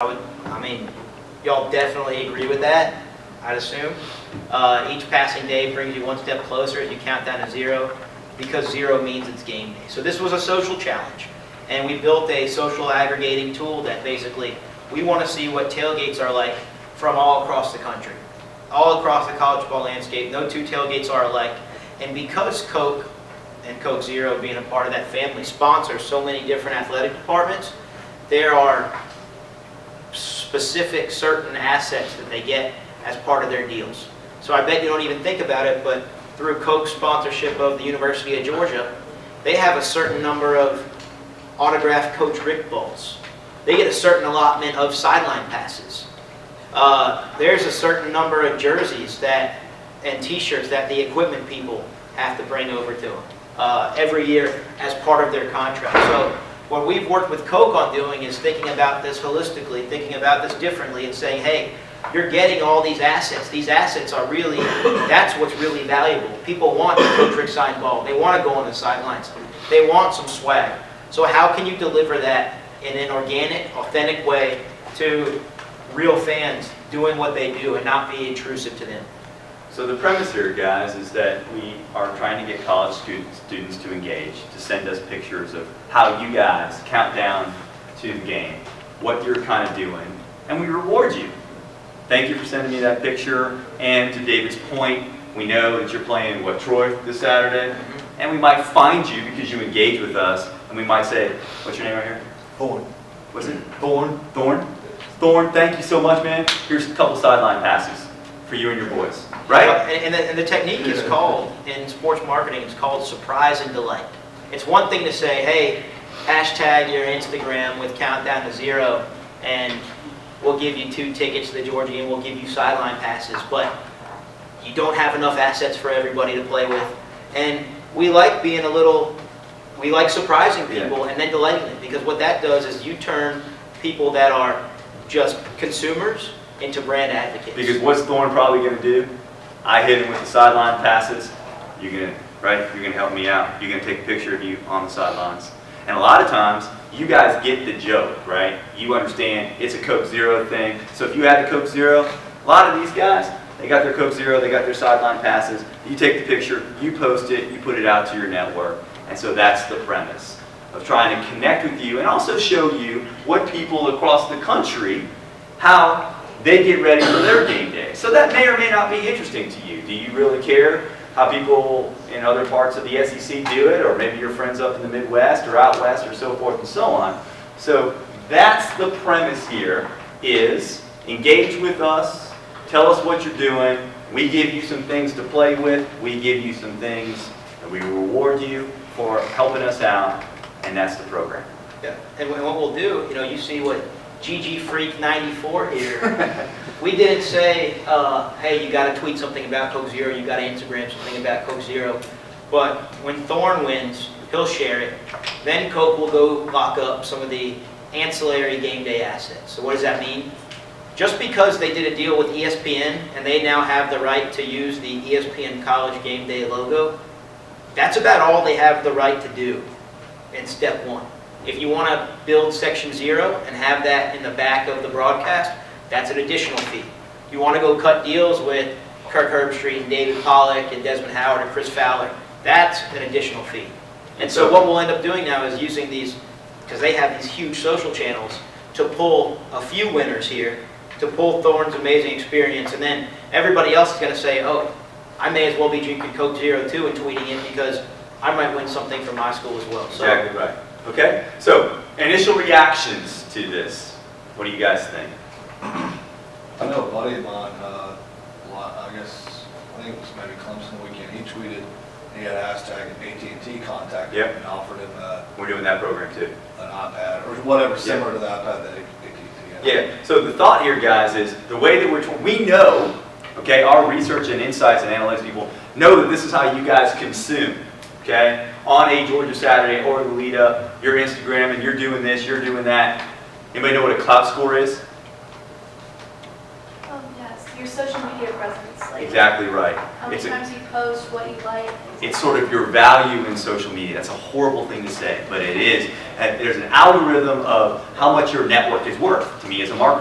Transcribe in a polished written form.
I mean, y'all definitely agree with that, I'd assume. Each passing day brings you one step closer as you count down to zero, because zero means it's game day. So this was a social challenge, and we built a social aggregating tool that basically, we want to see what tailgates are like from all across the country. All across the college football landscape, no two tailgates are alike. And because Coke and Coke Zero being a part of that family sponsors so many different athletic departments, there are specific certain assets that they get as part of their deals. So I bet you don't even think about it, but through Coke's sponsorship of the University of Georgia, they have a certain number of autographed Coach Rick balls. They get a certain allotment of sideline passes. There's a certain number of jerseys and t-shirts that the equipment people have to bring over to them every year as part of their contract. So what we've worked with Coke on doing is thinking about this holistically, thinking about this differently, and saying, hey, you're getting all these assets. These assets are really, that's what's really valuable. People want the Coach Rick signed ball. They want to go on the sidelines. They want some swag. So how can you deliver that in an organic, authentic way to real fans doing what they do and not be intrusive to them? So the premise here, guys, is that we are trying to get college students to engage, to send us pictures of how you guys count down to the game, what you're kind of doing, and we reward you. Thank you for sending me that picture. And to David's point, we know that you're playing, what, Troy, this Saturday? And we might find you because you engage with us, and we might say, what's your name right here? Thorn. What's it? Thorn? Thorn? Thorn, thank you so much, man. Here's a couple sideline passes for you and your boys, right? And the technique is called, in sports marketing, it's called surprise and delight. It's one thing to say, hey, hashtag your Instagram with countdown to zero, and we'll give you 2 tickets to the Georgia game, we'll give you sideline passes, but you don't have enough assets for everybody to play with. And we like being we like surprising people and then delighting them, because what that does is you turn people that are just consumers into brand advocates. Because what's Thorne probably going to do? I hit him with the sideline passes. You're going to help me out. You're going to take a picture of you on the sidelines. And a lot of times, you guys get the joke, right? You understand it's a Coke Zero thing. So if you had the Coke Zero, a lot of these guys, they got their Coke Zero, they got their sideline passes. You take the picture, you post it, you put it out to your network. And so that's the premise of trying to connect with you and also show you what people across the country, how they get ready for their game day. So that may or may not be interesting to you. Do you really care how people in other parts of the SEC do it, or maybe your friends up in the Midwest or out West or so forth and so on? So that's the premise here, is engage with us, tell us what you're doing, we give you some things to play with, we give you some things, and we reward you for helping us out, and that's the program. Yeah, and what we'll do, you see what GG Freak 94 here. We didn't say, hey, you got to tweet something about Coke Zero, you got to Instagram something about Coke Zero. But when Thorne wins, he'll share it. Then Coke will go lock up some of the ancillary game day assets. So what does that mean? Just because they did a deal with ESPN and they now have the right to use the ESPN College Game Day logo, that's about all they have the right to do in step 1. If you want to build Section 0 and have that in the back of the broadcast, that's an additional fee. If you want to go cut deals with Kirk Herbstreit and David Pollack and Desmond Howard and Chris Fowler, that's an additional fee. And so what we'll end up doing now is using these, because they have these huge social channels, to pull a few winners here, to pull Thorne's amazing experience, and then everybody else is going to say, oh, I may as well be drinking Coke Zero too and tweeting it because I might win something from my school as well. So, exactly right. Okay, so initial reactions to this. What do you guys think? I know a buddy of mine, I think it was maybe Clemson weekend, he tweeted, he had a hashtag AT&T contacted him and offered him We're doing that program too. an iPad or whatever similar to the iPad that AT&T had. Yeah, so the thought here, guys, is the way that we know, okay, our research and insights and analytics people know that this is how you guys consume, okay, on a Georgia Saturday or the lead up, your Instagram, and you're doing this, you're doing that. Anybody know what a clout score is? Yes, your social media presence. Like, Exactly right. how many It's a- times you post, what you like. It's sort of your value in social media. That's a horrible thing to say, but it is. And there's an algorithm of how much your network is worth to me as a marketer.